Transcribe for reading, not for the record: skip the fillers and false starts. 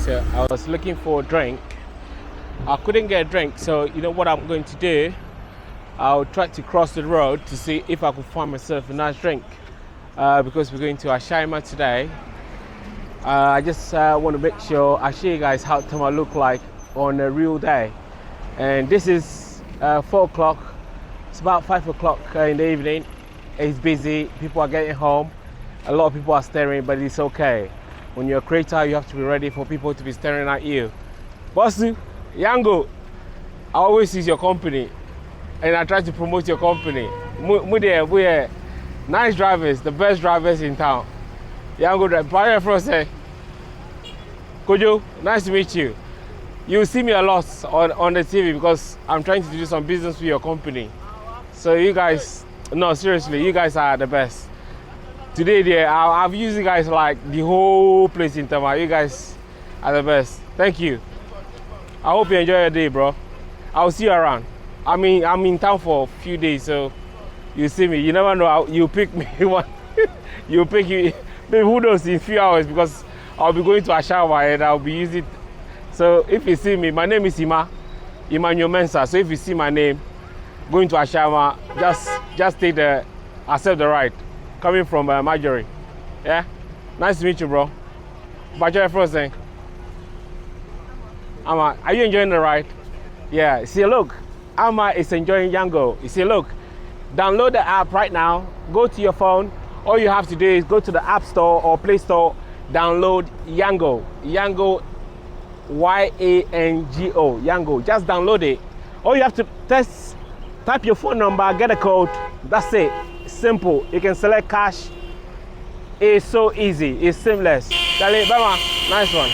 So I was looking for a drink. I couldn't get a drink, so you know what I'm going to do? I'll try to cross the road to see if I could find myself a nice drink. Because we're going to 𝙒𝙘𝙧 today. I just want to make sure I show you guys how Thank𝙔𝙤𝙪 look like on a real day. And this is 4 o'clock. It's about 5 o'clock in the evening. It's busy, people are getting home. A lot of people are staring, but it's okay. When you're a creator, you have to be ready for people to be staring at you. Bossu, Yango, I always use your company and I try to promote your company. We're nice drivers, the best drivers in town. Yango driver for say, Kojo, nice to meet you. You see me a lot on the TV because I'm trying to do some business with your company. So you guys, no, seriously, you guys are the best. Today, I've used you guys like the whole place in Thank𝙔𝙤𝙪. You guys are the best. Thank you. I hope you enjoy your day, bro. I'll see you around. I mean, I'm in town for a few days, so you see me. You never know. You pick me one. You pick you. Maybe who knows in a few hours because I'll be going to 𝙒𝙘𝙧 and I'll be using. So if you see me, my name is Emmanuel Mensah. So if you see my name going to 𝙒𝙘𝙧, just take accept the ride. Coming from Marjorie. Yeah? Nice to meet you, bro. Marjorie Frozen. Ama, are you enjoying the ride? Yeah. See, look. Ama is enjoying Yango. You see, look. Download the app right now. Go to your phone. All you have to do is go to the App Store or Play Store. Download Yango. Yango, Y-A-N-G-O. Yango. Just download it. All you have to type your phone number, get a code. That's it. Simple. You can select cash. It's so easy. It's seamless. Dale, Bama. Nice one.